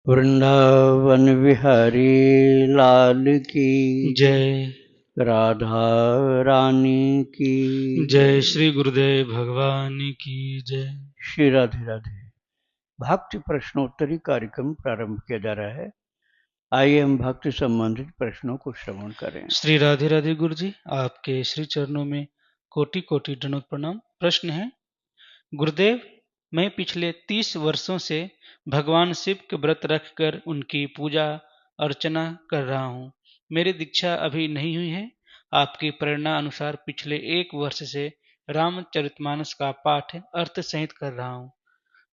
वृंदावन विहारी लाल की जय। राधा रानी की जय श्री गुरुदेव भगवान की जय। श्री राधे राधे। भक्ति प्रश्नोत्तरी कार्यक्रम प्रारंभ किया जा रहा है। आइए हम भक्ति संबंधित प्रश्नों को श्रवण करें। श्री राधे राधे गुरु जी, आपके श्री चरणों में कोटि कोटि दंडवत प्रणाम। प्रश्न है, गुरुदेव, मैं पिछले 30 वर्षों से भगवान शिव के व्रत रखकर उनकी पूजा अर्चना कर रहा हूँ। मेरी दीक्षा अभी नहीं हुई है। आपकी प्रेरणा अनुसार पिछले 1 वर्ष से रामचरितमानस का पाठ अर्थ सहित कर रहा हूँ।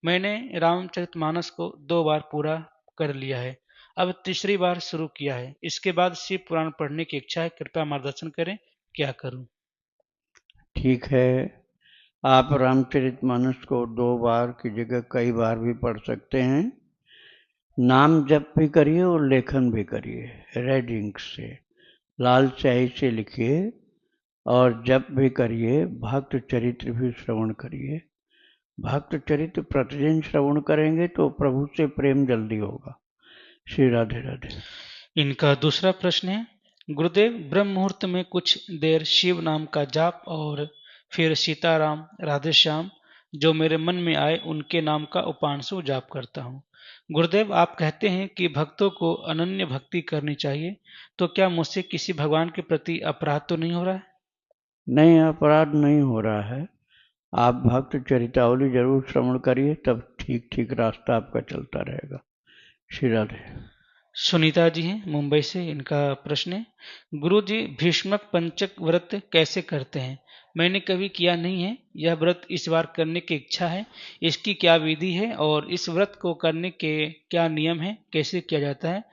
मैंने रामचरितमानस को 2 बार पूरा कर लिया है, अब तीसरी बार शुरू किया है। इसके बाद शिव पुराण पढ़ने की इच्छा है, कृपया मार्गदर्शन करें, क्या करूं? ठीक है, आप रामचरितमानस को 2 बार की जगह कई बार भी पढ़ सकते हैं। नाम जप भी करिए और लेखन भी करिए। रेड इंक से, लाल स्याही से लिखिए और जप भी करिए। भक्त चरित्र भी श्रवण करिए। भक्त चरित्र प्रतिदिन श्रवण करेंगे तो प्रभु से प्रेम जल्दी होगा। श्री राधे राधे। इनका दूसरा प्रश्न है, गुरुदेव, ब्रह्म मुहूर्त में कुछ देर शिव नाम का जाप और फिर सीताराम, राधेश्याम जो मेरे मन में आए उनके नाम का उपांशु जाप करता हूँ। गुरुदेव, आप कहते हैं कि भक्तों को अनन्य भक्ति करनी चाहिए, तो क्या मुझसे किसी भगवान के प्रति अपराध तो नहीं हो रहा है? नहीं, अपराध नहीं हो रहा है। आप भक्त चरितावली जरूर श्रवण करिए, तब ठीक ठीक रास्ता आपका चलता रहेगा। श्री राधे। सुनीता जी हैं मुंबई से, इनका प्रश्न है, गुरु जी, भीष्मक पंचक व्रत कैसे करते हैं? मैंने कभी किया नहीं है। यह व्रत इस बार करने की इच्छा है। इसकी क्या विधि है और इस व्रत को करने के क्या नियम है, कैसे किया जाता है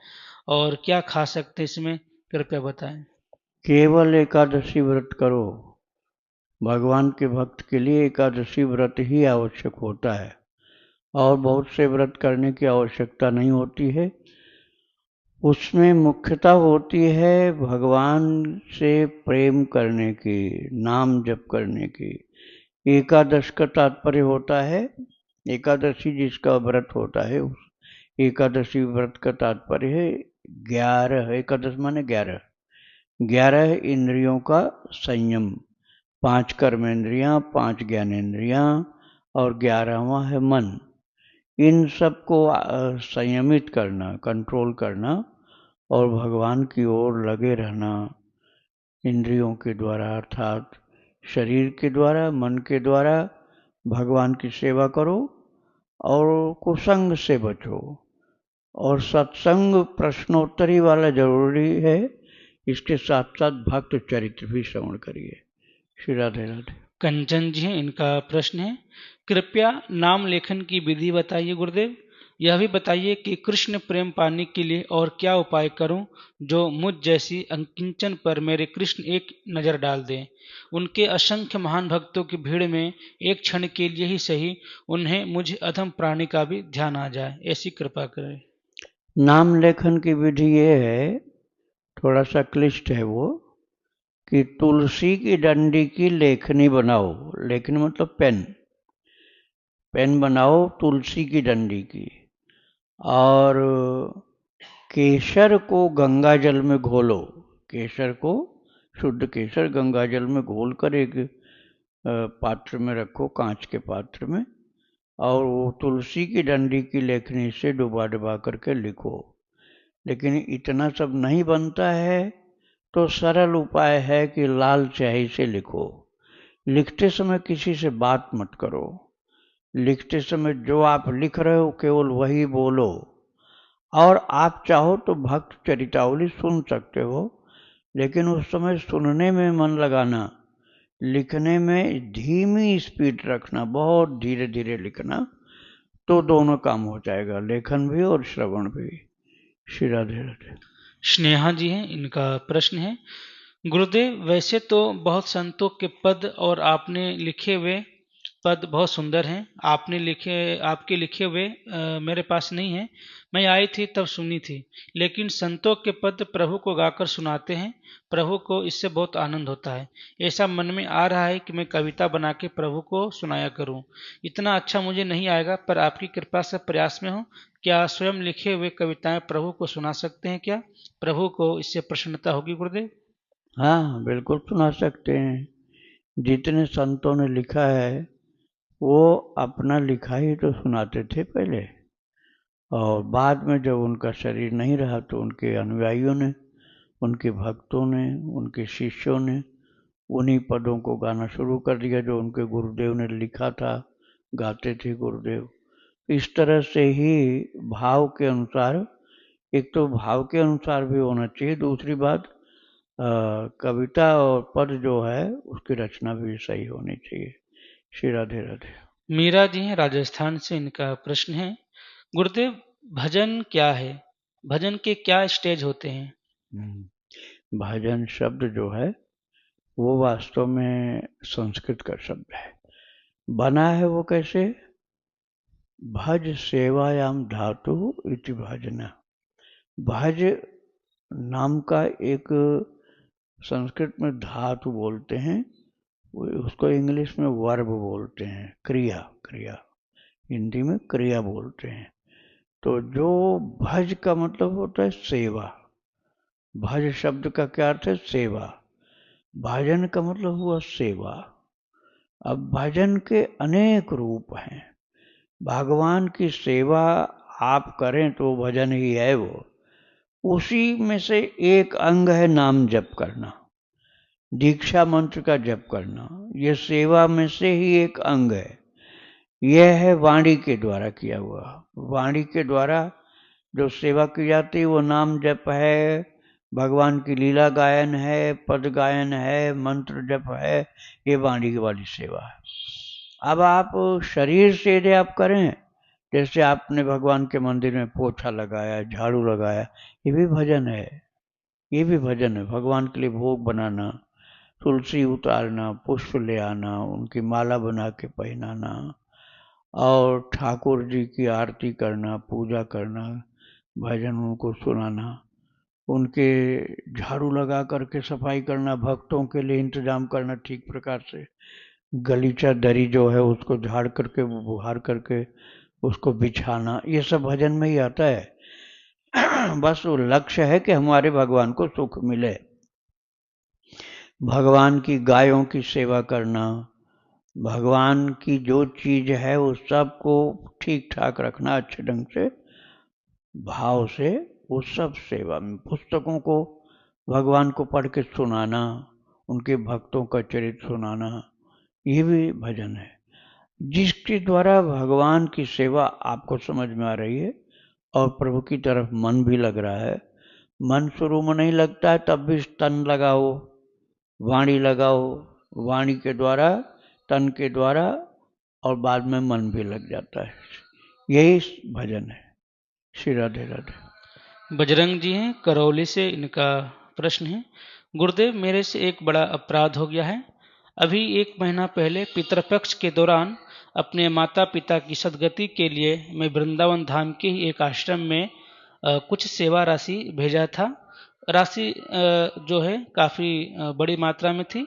और क्या खा सकते हैं इसमें, कृपया बताएं। केवल एकादशी व्रत करो। भगवान के भक्त के लिए एकादशी व्रत ही आवश्यक होता है और बहुत से व्रत करने की आवश्यकता नहीं होती है। उसमें मुख्यता होती है भगवान से प्रेम करने की, नाम जप करने की। एकादश का तात्पर्य होता है, एकादशी जिसका व्रत होता है उस एकादशी व्रत का तात्पर्य है 11। एकादश माने 11। 11 इंद्रियों का संयम। 5 कर्मेंद्रियां, 5 ज्ञानेंद्रियां और 11वां है मन। इन सबको संयमित करना, कंट्रोल करना और भगवान की ओर लगे रहना। इंद्रियों के द्वारा अर्थात शरीर के द्वारा, मन के द्वारा भगवान की सेवा करो और कुसंग से बचो। और सत्संग प्रश्नोत्तरी वाला जरूरी है। इसके साथ साथ भक्त चरित्र भी श्रवण करिए। श्री राधे राधे। कंचन जी हैं, इनका प्रश्न है, कृपया नाम लेखन की विधि बताइए गुरुदेव। यह भी बताइए कि कृष्ण प्रेम पाने के लिए और क्या उपाय करूं जो मुझ जैसी अकिंचन पर मेरे कृष्ण एक नज़र डाल दें। उनके असंख्य महान भक्तों की भीड़ में एक क्षण के लिए ही सही उन्हें मुझ अधम प्राणी का भी ध्यान आ जाए, ऐसी कृपा करें। नाम लेखन की विधि ये है, थोड़ा सा क्लिष्ट है वो, कि तुलसी की डंडी की लेखनी बनाओ। लेखनी मतलब पेन। पेन बनाओ तुलसी की डंडी की, और केसर को गंगा जल में घोलो। केसर को, शुद्ध केसर गंगा जल में घोलकर एक पात्र में रखो, कांच के पात्र में, और वो तुलसी की डंडी की लेखनी से डुबा डुबा करके लिखो। लेकिन इतना सब नहीं बनता है तो सरल उपाय है कि लाल स्याही से लिखो। लिखते समय किसी से बात मत करो। लिखते समय जो आप लिख रहे हो केवल वही बोलो। और आप चाहो तो भक्त चरितावली सुन सकते हो, लेकिन उस समय सुनने में मन लगाना। लिखने में धीमी स्पीड रखना, बहुत धीरे धीरे लिखना, तो दोनों काम हो जाएगा, लेखन भी और श्रवण भी। श्री राधे राधे। स्नेहा जी हैं, इनका प्रश्न है, गुरुदेव, वैसे तो बहुत संतों के पद और आपने लिखे हुए पद बहुत सुंदर हैं। आपके लिखे हुए मेरे पास नहीं है। मैं आई थी तब सुनी थी। लेकिन संतों के पद प्रभु को गाकर सुनाते हैं। प्रभु को इससे बहुत आनंद होता है। ऐसा मन में आ रहा है कि मैं कविता बना के प्रभु को सुनाया करूं। इतना अच्छा मुझे नहीं आएगा, पर आपकी कृपा से प्रयास में हूं। क्या स्वयं लिखे हुए कविताएं प्रभु को सुना सकते हैं क्या? प्रभु को इससे प्रसन्नता होगी गुरुदेव? हाँ, बिल्कुल सुना सकते हैं। जितने संतों ने लिखा है वो अपना लिखा ही तो सुनाते थे पहले, और बाद में जब उनका शरीर नहीं रहा तो उनके अनुयायियों ने, उनके भक्तों ने, उनके शिष्यों ने उन्हीं पदों को गाना शुरू कर दिया जो उनके गुरुदेव ने लिखा था, गाते थे गुरुदेव। इस तरह से ही भाव के अनुसार, एक तो भाव के अनुसार भी होना चाहिए, दूसरी बात कविता और पद जो है उसकी रचना भी सही होनी चाहिए। श्री राधे राधे। मीरा जी हैं राजस्थान से, इनका प्रश्न है, गुरुदेव भजन क्या है? भजन के क्या स्टेज होते हैं? भजन शब्द जो है वो वास्तव में संस्कृत का शब्द है। बना है वो कैसे? भज सेवायाम धातु इति भजना। भज नाम का एक संस्कृत में धातु बोलते हैं, उसको इंग्लिश में वर्ब बोलते हैं, क्रिया। क्रिया हिंदी में क्रिया बोलते हैं। तो जो भज का मतलब होता है सेवा। भज शब्द का क्या अर्थ है? सेवा। भजन का मतलब हुआ सेवा। अब भजन के अनेक रूप हैं। भगवान की सेवा आप करें तो भजन ही है वो। उसी में से एक अंग है नाम जप करना, दीक्षा मंत्र का जप करना। ये सेवा में से ही एक अंग है। यह है वाणी के द्वारा किया हुआ। वाणी के द्वारा जो सेवा की जाती है वो नाम जप है, भगवान की लीला गायन है, पद गायन है, मंत्र जप है। ये वाणी वाली सेवा है। अब आप शरीर से यदि आप करें, जैसे आपने भगवान के मंदिर में पोछा लगाया, झाड़ू लगाया, ये भी भजन है। ये भी भजन है। भगवान के लिए भोग बनाना, तुलसी उतारना, पुष्प ले आना, उनकी माला बना के पहनाना, और ठाकुर जी की आरती करना, पूजा करना, भजन उनको सुनाना, उनके झाड़ू लगा करके सफाई करना, भक्तों के लिए इंतजाम करना, ठीक प्रकार से गलीचा दरी जो है उसको झाड़ करके, बुहार करके उसको बिछाना, ये सब भजन में ही आता है। बस वो लक्ष्य है कि हमारे भगवान को सुख मिले। भगवान की गायों की सेवा करना, भगवान की जो चीज है उस सब को ठीक ठाक रखना, अच्छे ढंग से भाव से, वो सब सेवा में। पुस्तकों को भगवान को पढ़ के सुनाना, उनके भक्तों का चरित्र सुनाना, ये भी भजन है। जिसके द्वारा भगवान की सेवा आपको समझ में आ रही है और प्रभु की तरफ मन भी लग रहा है। मन शुरू में नहीं लगता है तब भी तन लगाओ, वाणी लगाओ, वाणी के द्वारा, तन के द्वारा, और बाद में मन भी लग जाता है। यही भजन है। श्री राधे राधे। बजरंग जी हैं करौली से, इनका प्रश्न है, गुरुदेव मेरे से एक बड़ा अपराध हो गया है। अभी 1 महीना पहले पितृपक्ष के दौरान अपने माता पिता की सदगति के लिए मैं वृंदावन धाम के ही एक आश्रम में कुछ सेवा राशि भेजा था। राशि जो है काफ़ी बड़ी मात्रा में थी।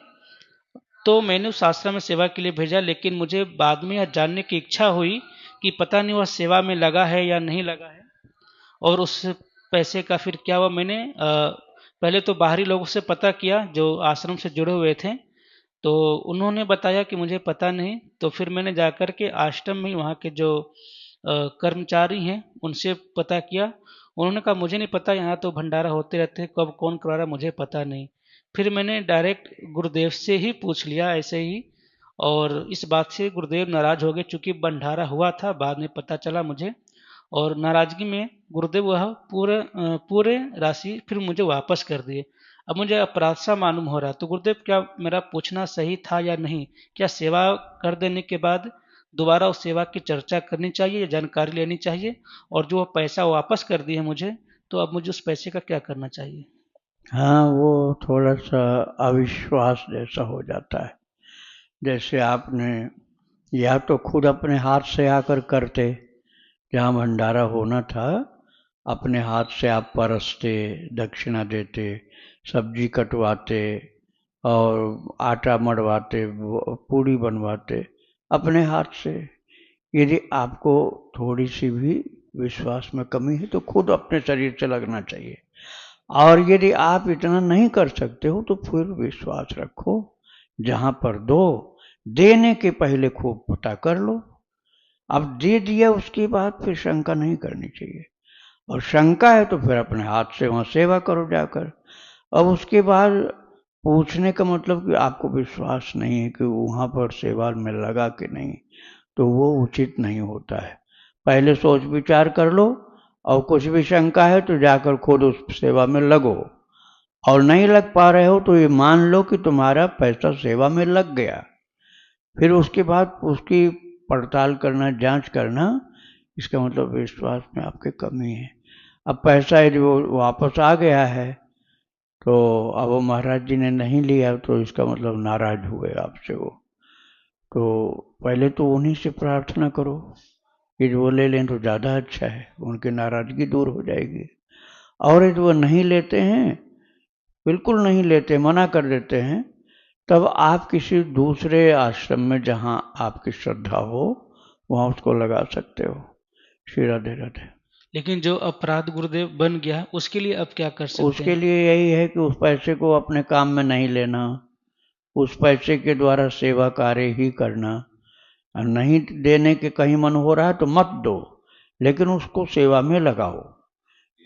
तो मैंने उस आश्रम में सेवा के लिए भेजा, लेकिन मुझे बाद में यह जानने की इच्छा हुई कि पता नहीं वह सेवा में लगा है या नहीं लगा है, और उस पैसे का फिर क्या हुआ। मैंने पहले तो बाहरी लोगों से पता किया जो आश्रम से जुड़े हुए थे, तो उन्होंने बताया कि मुझे पता नहीं। तो फिर मैंने जाकर के आश्रम में वहाँ के जो कर्मचारी हैं उनसे पता किया। उन्होंने कहा मुझे नहीं पता, यहाँ तो भंडारा होते रहते हैं, कब कौन करवा रहा मुझे पता नहीं। फिर मैंने डायरेक्ट गुरुदेव से ही पूछ लिया ऐसे ही, और इस बात से गुरुदेव नाराज हो गए, चूंकि भंडारा हुआ था, बाद में पता चला मुझे। और नाराजगी में गुरुदेव वह पूरे राशि फिर मुझे वापस कर दिए। अब मुझे अपराध सा मालूम हो रहा है, तो गुरुदेव क्या मेरा पूछना सही था या नहीं? क्या सेवा कर देने के बाद दोबारा उस सेवा की चर्चा करनी चाहिए या जानकारी लेनी चाहिए? और जो पैसा वापस कर दिए मुझे, तो अब मुझे उस पैसे का क्या करना चाहिए? हाँ, वो थोड़ा सा अविश्वास जैसा हो जाता है। जैसे आपने या तो खुद अपने हाथ से आकर करते, जहाँ भंडारा होना था अपने हाथ से आप परसते, दक्षिणा देते, सब्जी कटवाते और आटा मड़वाते, पूड़ी बनवाते अपने हाथ से। यदि आपको थोड़ी सी भी विश्वास में कमी है तो खुद अपने शरीर से लगना चाहिए। और यदि आप इतना नहीं कर सकते हो तो फिर विश्वास रखो, जहाँ पर दो, देने के पहले खूब पता कर लो। अब दे दिया उसके बाद फिर शंका नहीं करनी चाहिए, और शंका है तो फिर अपने हाथ से वहाँ सेवा करो जाकर। अब उसके बाद पूछने का मतलब कि आपको विश्वास नहीं है कि वहाँ पर सेवा में लगा कि नहीं, तो वो उचित नहीं होता है। पहले सोच विचार कर लो, और कुछ भी शंका है तो जाकर खुद उस सेवा में लगो, और नहीं लग पा रहे हो तो ये मान लो कि तुम्हारा पैसा सेवा में लग गया। फिर उसके बाद उसकी पड़ताल करना, जांच करना, इसका मतलब विश्वास में आपके कमी है। अब पैसा यदि वो वापस आ गया है तो अब वो महाराज जी ने नहीं लिया तो इसका मतलब नाराज हुए आपसे वो, तो पहले तो उन्हीं से प्रार्थना करो यदि वो ले लें तो ज़्यादा अच्छा है, उनकी नाराज़गी दूर हो जाएगी। और यदि वो नहीं लेते हैं, बिल्कुल नहीं लेते, मना कर देते हैं, तब आप किसी दूसरे आश्रम में जहाँ आपकी श्रद्धा हो वहाँ उसको लगा सकते हो। श्री राधे राधे। लेकिन जो अपराध गुरुदेव बन गया उसके लिए अब क्या कर सकते उसके हैं? लिए यही है कि उस पैसे को अपने काम में नहीं लेना, उस पैसे के द्वारा सेवा कार्य ही करना। और नहीं देने के कहीं मन हो रहा है तो मत दो, लेकिन उसको सेवा में लगाओ।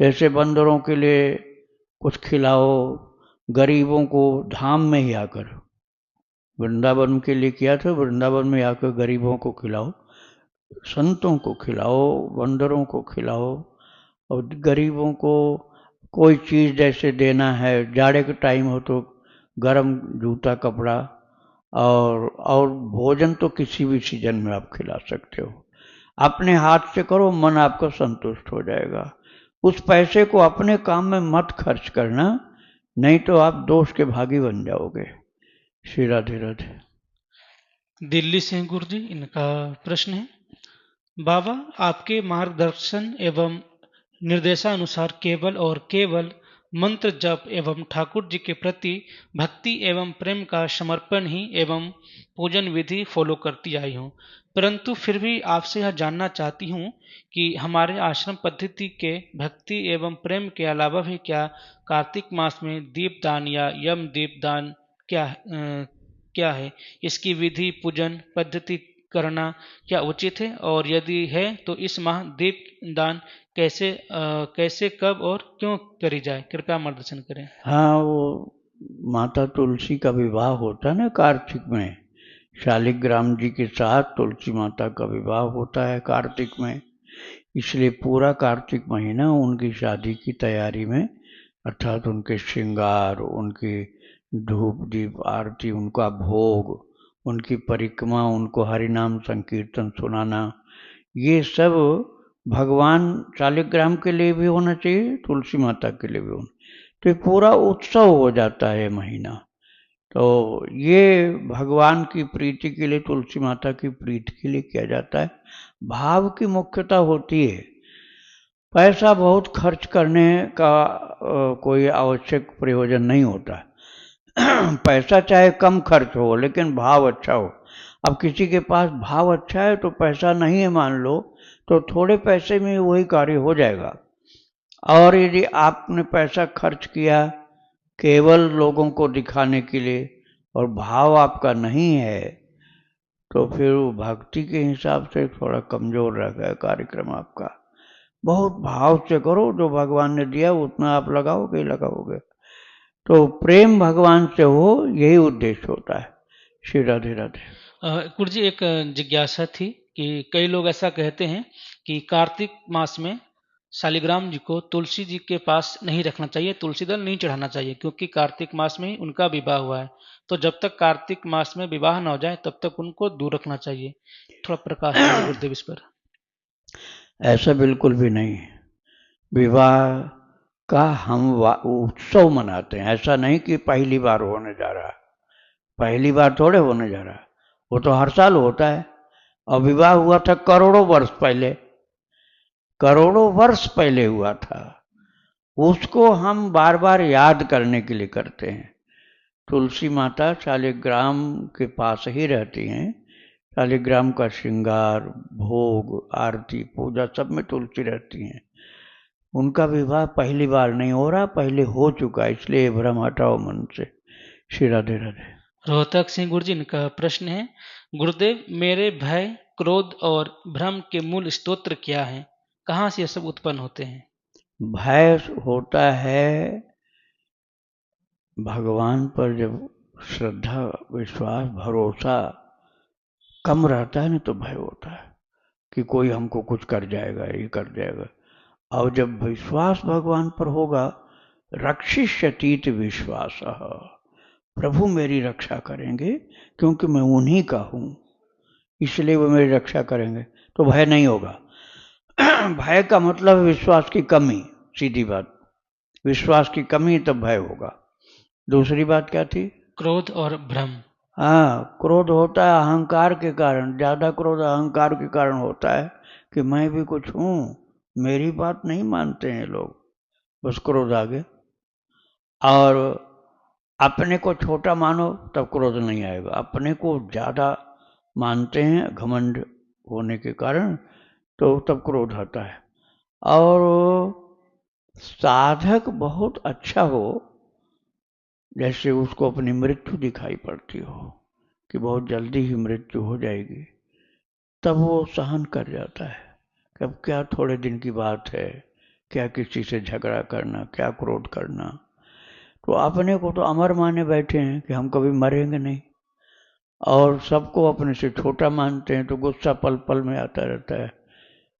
जैसे बंदरों के लिए कुछ खिलाओ, गरीबों को धाम में ही आकर, वृंदावन के लिए किया था, वृंदावन में आकर गरीबों को खिलाओ, संतों को खिलाओ, बंदरों को खिलाओ, और गरीबों को कोई चीज़ जैसे देना है, जाड़े का टाइम हो तो गरम जूता कपड़ा, और भोजन तो किसी भी सीजन में आप खिला सकते हो। अपने हाथ से करो, मन आपका संतुष्ट हो जाएगा। उस पैसे को अपने काम में मत खर्च करना, नहीं तो आप दोष के भागी बन जाओगे। श्री राधे राधे। दिल्ली से गुरु जी, इनका प्रश्न है, बाबा आपके मार्गदर्शन एवं निर्देशानुसार केवल और केवल मंत्र जप एवं ठाकुर जी के प्रति भक्ति एवं प्रेम का समर्पण ही एवं पूजन विधि फॉलो करती आई हूँ, परंतु फिर भी आपसे यह जानना चाहती हूँ कि हमारे आश्रम पद्धति के भक्ति एवं प्रेम के अलावा भी क्या कार्तिक मास में दीपदान या यम दीपदान क्या है, इसकी विधि पूजन पद्धति करना क्या उचित है, और यदि है तो इस माह दीप दान कैसे कब और क्यों करी जाए, कृपया मार्गदर्शन करें। हाँ, वो माता तुलसी का विवाह होता है ना कार्तिक में, शालिग्राम जी के साथ तुलसी माता का विवाह होता है कार्तिक में, इसलिए पूरा कार्तिक महीना उनकी शादी की तैयारी में, अर्थात उनके श्रृंगार, उनकी धूप दीप आरती, उनका भोग, उनकी परिक्रमा, उनको हरिनाम संकीर्तन सुनाना, ये सब भगवान शालिग्राम के लिए भी होना चाहिए, तुलसी माता के लिए भी होना, तो ये पूरा उत्सव हो जाता है महीना। तो ये भगवान की प्रीति के लिए, तुलसी माता की प्रीति के लिए किया जाता है। भाव की मुख्यता होती है, पैसा बहुत खर्च करने का कोई आवश्यक प्रयोजन नहीं होता। पैसा चाहे कम खर्च हो लेकिन भाव अच्छा हो। अब किसी के पास भाव अच्छा है तो पैसा नहीं है मान लो, तो थोड़े पैसे में वही कार्य हो जाएगा। और यदि आपने पैसा खर्च किया केवल लोगों को दिखाने के लिए और भाव आपका नहीं है, तो फिर वो भक्ति के हिसाब से थोड़ा कमजोर रह गया कार्यक्रम आपका। बहुत भाव से करो, जो भगवान ने दिया उतना आप लगाओगे ही लगाओगे, तो प्रेम भगवान से हो, यही उद्देश्य होता है। श्री राधे राधे। गुरु जी, एक जिज्ञासा थी कि कई लोग ऐसा कहते हैं कि कार्तिक मास में शालिग्राम जी को तुलसी जी के पास नहीं रखना चाहिए, तुलसी दल नहीं चढ़ाना चाहिए, क्योंकि कार्तिक मास में ही उनका विवाह हुआ है, तो जब तक कार्तिक मास में विवाह न हो जाए तब तक उनको दूर रखना चाहिए। थोड़ा प्रकाश डालिए गुरुदेव इस पर। ऐसा बिल्कुल भी नहीं है। विवाह का हम उत्सव मनाते हैं, ऐसा नहीं कि पहली बार होने जा रहा है, पहली बार थोड़े होने जा रहा है, वो तो हर साल होता है। और विवाह हुआ था करोड़ों वर्ष पहले, करोड़ों वर्ष पहले हुआ था। उसको हम बार बार याद करने के लिए करते हैं। तुलसी माता शालिग्राम के पास ही रहती हैं। शालिग्राम का श्रृंगार, भोग, आरती, पूजा सब में तुलसी रहती हैं। उनका विवाह पहली बार नहीं हो रहा, पहले हो चुका, इसलिए भ्रम हटाओ मन से। श्री राधे राधे। रोहतक सिंह गुरुजी, इनका प्रश्न है, गुरुदेव मेरे भय, क्रोध और भ्रम के मूल स्तोत्र क्या हैं? कहाँ से ये सब उत्पन्न होते हैं? भय होता है भगवान पर जब श्रद्धा, विश्वास, भरोसा कम रहता है ना, तो भय होता है कि कोई हमको कुछ कर जाएगा, ये कर जाएगा। और जब विश्वास भगवान पर होगा, रक्षिष्यतीत विश्वास, प्रभु मेरी रक्षा करेंगे क्योंकि मैं उन्हीं का हूं, इसलिए वो मेरी रक्षा करेंगे, तो भय नहीं होगा। भय का मतलब विश्वास की कमी, सीधी बात, विश्वास की कमी तब भय होगा। दूसरी बात क्या थी? क्रोध और भ्रम। हाँ, क्रोध होता है अहंकार के कारण, ज्यादा क्रोध अहंकार के कारण होता है कि मैं भी कुछ हूं, मेरी बात नहीं मानते हैं लोग, बस क्रोध आ गया। और अपने को छोटा मानो तब क्रोध नहीं आएगा, अपने को ज्यादा मानते हैं घमंड होने के कारण, तो तब क्रोध आता है। और साधक बहुत अच्छा हो, जैसे उसको अपनी मृत्यु दिखाई पड़ती हो कि बहुत जल्दी ही मृत्यु हो जाएगी, तब वो सहन कर जाता है कि अब क्या थोड़े दिन की बात है, क्या किसी से झगड़ा करना, क्या क्रोध करना। तो अपने को तो अमर माने बैठे हैं कि हम कभी मरेंगे नहीं, और सबको अपने से छोटा मानते हैं, तो गुस्सा पल पल में आता रहता है।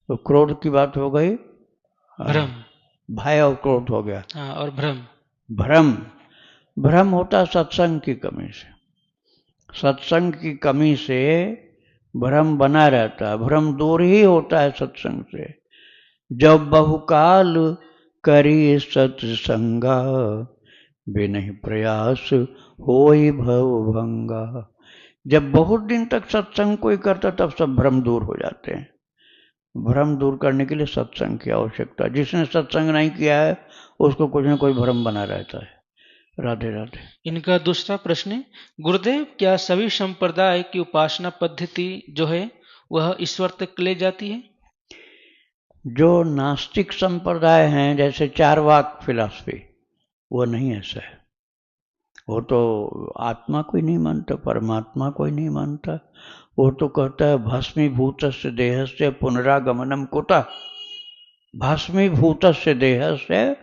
तो क्रोध की बात हो गई, भ्रम। भय और क्रोध हो गया। हाँ, और भ्रम। भ्रम, भ्रम होता है सत्संग की कमी से, सत्संग की कमी से भ्रम बना रहता है, भ्रम दूर ही होता है सत्संग से। जब बहुकाल करी सत्संगा, बिनहि प्रयास होई भव भंगा। जब बहुत दिन तक सत्संग कोई करता, तब सब भ्रम दूर हो जाते हैं। भ्रम दूर करने के लिए सत्संग की आवश्यकता। जिसने सत्संग नहीं किया है उसको कुछ न कोई भ्रम बना रहता है। राधे राधे। इनका दूसरा प्रश्न है, गुरुदेव क्या सभी संप्रदाय की उपासना पद्धति जो है वह ईश्वर तक ले जाती है? जो नास्तिक संप्रदाय हैं, जैसे चारवाक फिलॉसफी, वो नहीं ऐसा है। वो तो आत्मा कोई नहीं मानता, परमात्मा कोई नहीं मानता। वो तो कहता है भस्मीभूत से देह से पुनरागमनम कुतः, भस्मीभूत से देह से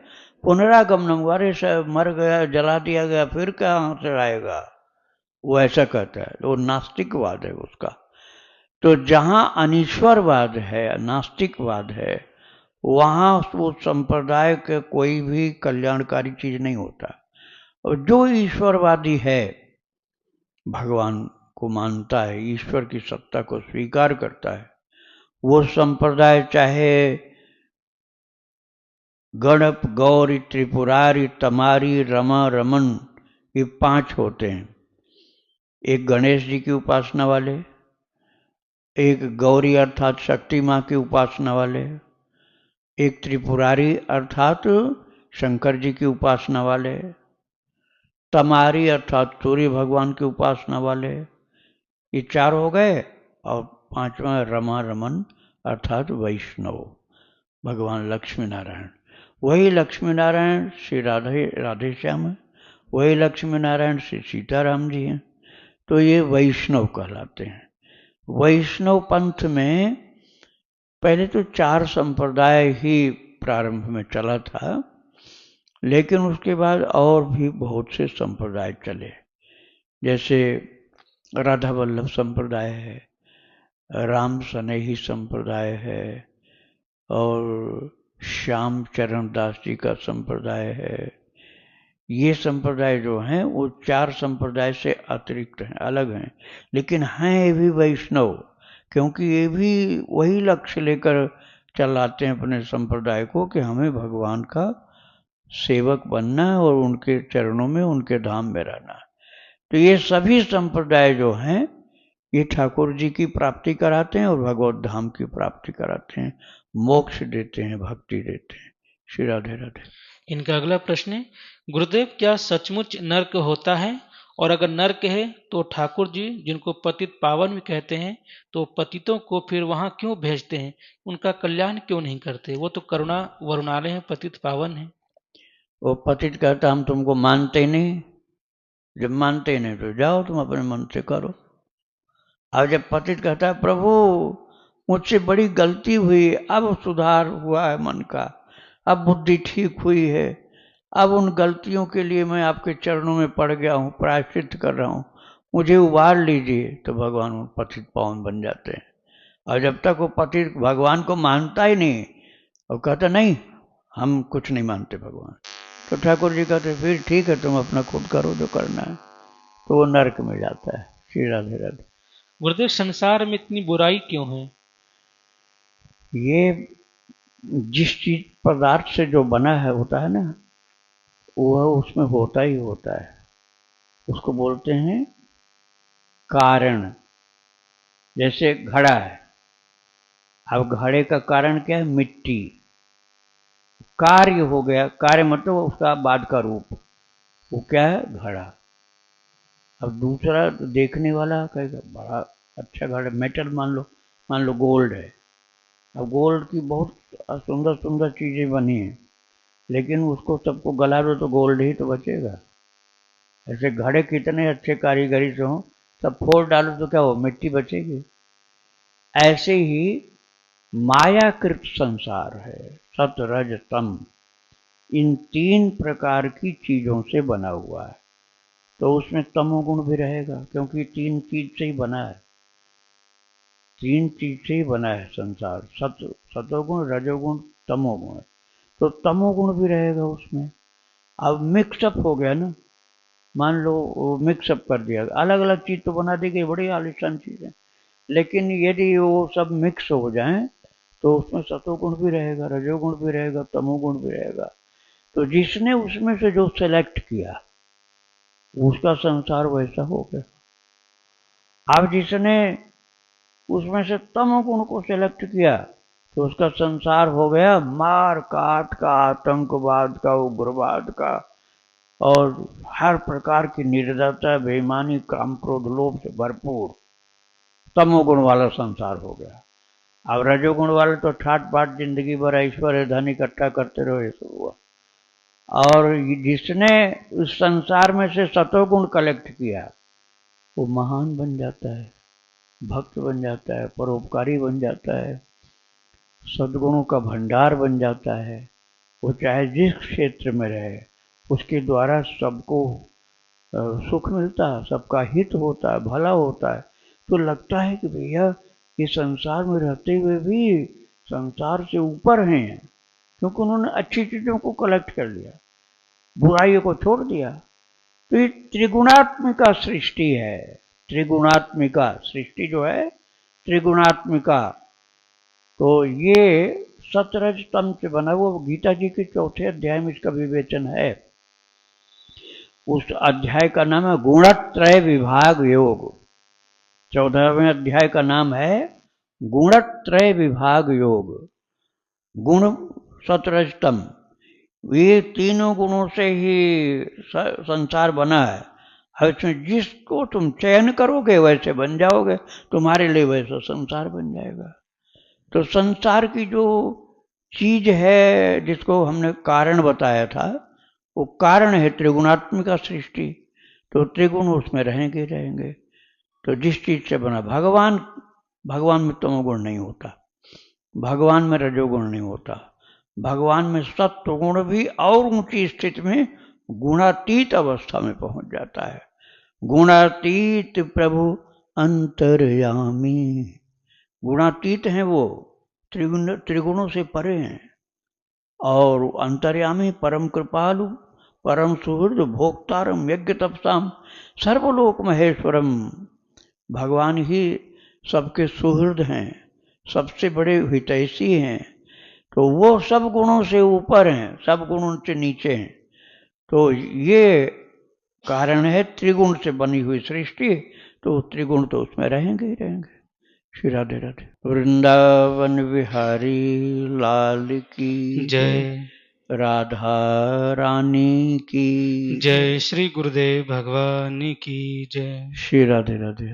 पुनरागमनम, अरे से मर गया, जला दिया गया, फिर कहाँ से आएगा, वो ऐसा कहता है। वो नास्तिकवाद है उसका। तो जहां अनीश्वरवाद है, नास्तिकवाद है, वहां उस संप्रदाय के कोई भी कल्याणकारी चीज नहीं होता। और जो ईश्वरवादी है, भगवान को मानता है, ईश्वर की सत्ता को स्वीकार करता है, वो संप्रदाय चाहे गणप, गौरी, त्रिपुरारी, तमारी, रमा, रमन, ये 5 होते हैं। एक गणेश जी की उपासना वाले, एक गौरी अर्थात शक्ति माँ की उपासना वाले, एक त्रिपुरारी अर्थात शंकर जी की उपासना वाले, तमारी अर्थात सूर्य भगवान की उपासना वाले, ये 4 हो गए। और 5वां रमा रमन अर्थात वैष्णव, भगवान लक्ष्मी नारायण। वही लक्ष्मी नारायण श्री राधे श्याम है, वही लक्ष्मी नारायण श्री सीताराम जी हैं। तो ये वैष्णव कहलाते हैं। वैष्णव पंथ में पहले तो 4 संप्रदाय ही प्रारंभ में चला था, लेकिन उसके बाद और भी बहुत से संप्रदाय चले। जैसे राधा वल्लभ संप्रदाय है, राम सनेही संप्रदाय है, और श्याम चरण दास जी का संप्रदाय है। ये संप्रदाय जो हैं वो 4 संप्रदाय से अतिरिक्त हैं, अलग हैं, लेकिन हैं ये भी वैष्णव, क्योंकि ये भी वही लक्ष्य लेकर चलाते हैं अपने संप्रदाय को कि हमें भगवान का सेवक बनना है और उनके चरणों में, उनके धाम में रहना है। तो ये सभी संप्रदाय जो हैं ये ठाकुर जी की प्राप्ति कराते हैं और भगवत धाम की प्राप्ति कराते हैं, मोक्ष देते हैं, भक्ति देते हैं। श्री राधे राधे। इनका अगला प्रश्न है, गुरुदेव क्या सचमुच नर्क होता है? और अगर नर्क है तो ठाकुर जी जिनको पतित पावन भी कहते हैं, तो पतितों को फिर वहां क्यों भेजते हैं? उनका कल्याण क्यों नहीं करते? वो तो करुणा वरुणालय है, पतित पावन है। वो पतित कहता हम तुमको मानते ही नहीं, जब मानते ही नहीं तो जाओ तुम अपने मन से करो। अब जब पतित कहता है प्रभु मुझसे बड़ी गलती हुई, अब सुधार हुआ है मन का, अब बुद्धि ठीक हुई है, अब उन गलतियों के लिए मैं आपके चरणों में पड़ गया हूँ, प्रायश्चित कर रहा हूँ, मुझे उबार लीजिए, तो भगवान उन पतित पावन बन जाते हैं। और जब तक वो पतित भगवान को मानता ही नहीं और कहता नहीं हम कुछ नहीं मानते भगवान, तो ठाकुर जी कहते फिर ठीक है तुम अपना खुद करो जो करना है, तो वो नरक में जाता है। श्री राधे राधे। गुरुदेव संसार में इतनी बुराई क्यों है? ये जिस चीज पदार्थ से जो बना है होता है ना, वह उसमें होता ही होता है, उसको बोलते हैं कारण। जैसे घड़ा है, अब घड़े का कारण क्या है? मिट्टी। कार्य हो गया, कार्य मतलब उसका बाद का रूप, वो क्या है? घड़ा। अब दूसरा देखने वाला कहेगा बड़ा अच्छा घड़ा, मेटल मान लो गोल्ड है, अब गोल्ड की बहुत सुंदर सुंदर चीजें बनी हैं, लेकिन उसको सबको गला दो तो गोल्ड ही तो बचेगा। ऐसे घड़े कितने अच्छे कारीगरी से हों, सब फोड़ डालो तो क्या हो? मिट्टी बचेगी। ऐसे ही मायाकृत संसार है, सत रज तम, इन तीन प्रकार की चीजों से बना हुआ है, तो उसमें तमोगुण भी रहेगा, क्योंकि तीन चीज से ही बना है, तीन चीज से ही बना है संसार, सतोगुण रजोगुण तमोगुण, तो तमोगुण भी रहेगा उसमें। अब मिक्सअप हो गया ना, मान लो वो मिक्सअप कर दिया, अलग अलग चीज तो बना दी गई, बड़ी आलिशान चीजें, लेकिन यदि वो सब मिक्स हो जाए तो उसमें सतोगुण भी रहेगा, रजोगुण भी रहेगा, तमोगुण भी रहेगा। तो जिसने उसमें से जो सेलेक्ट किया उसका संसार वैसा हो गया। अब जिसने उसमें से तमोगुण को सेलेक्ट किया तो उसका संसार हो गया मार काट का, आतंकवाद का, उग्रवाद का, और हर प्रकार की निर्दयता, बेईमानी, काम क्रोध लोभ से भरपूर तमोगुण वाला संसार हो गया। अब रजोगुण वाले तो ठाट बाट जिंदगी भर ऐश्वर्य धन इकट्ठा करते रहो, ये सब हुआ। और जिसने उस संसार में से सतोगुण कलेक्ट किया वो महान बन जाता है, भक्त बन जाता है, परोपकारी बन जाता है, सद्गुणों का भंडार बन जाता है। वो चाहे जिस क्षेत्र में रहे उसके द्वारा सबको सुख मिलता है, सबका हित होता है, भला होता है, तो लगता है कि भैया ये संसार में रहते हुए भी संसार से ऊपर हैं, क्योंकि उन्होंने अच्छी चीजों को कलेक्ट कर लिया, बुराइयों को छोड़ दिया। तो ये त्रिगुणात्मिका सृष्टि है, त्रिगुणात्मिका सृष्टि जो है त्रिगुणात्मिका, तो ये सतरज तम से बना हुआ। गीता जी के चौथे अध्याय में इसका विवेचन है, उस अध्याय का नाम है गुणत्रय विभाग योग। 14वें अध्याय का नाम है गुणत्रय विभाग योग। गुण सतरजतम, ये तीनों गुणों से ही संसार बना है। अब इसमें जिसको तुम चयन करोगे वैसे बन जाओगे, तुम्हारे लिए वैसा संसार बन जाएगा। तो संसार की जो चीज है जिसको हमने कारण बताया था, वो कारण है त्रिगुणात्मिका सृष्टि, तो त्रिगुण उसमें रहेंगे रहेंगे। तो जिस चीज से बना भगवान, भगवान में तमोगुण नहीं होता, भगवान में रजोगुण नहीं होता, भगवान में सत्व गुण भी और ऊंची स्थिति में गुणातीत अवस्था में पहुंच जाता है। गुणातीत प्रभु अंतर्यामी, गुणातीत हैं वो, त्रिगुणों से परे हैं, और अंतर्यामी परम कृपालु, परम सुहृद, भोक्तारम यज्ञ तपसाम, सर्वलोक महेश्वरम, भगवान ही सबके सुहृद हैं, सबसे बड़े हितैषी हैं, तो वो सब गुणों से ऊपर हैं, सब गुणों से नीचे हैं। तो ये कारण है त्रिगुण से बनी हुई सृष्टि, तो त्रिगुण तो उसमें रहेंगे ही रहेंगे। श्री राधे राधे। वृंदावन विहारी लाल की जय। राधा रानी की जय। श्री गुरुदेव भगवान की जय। श्री राधे राधे।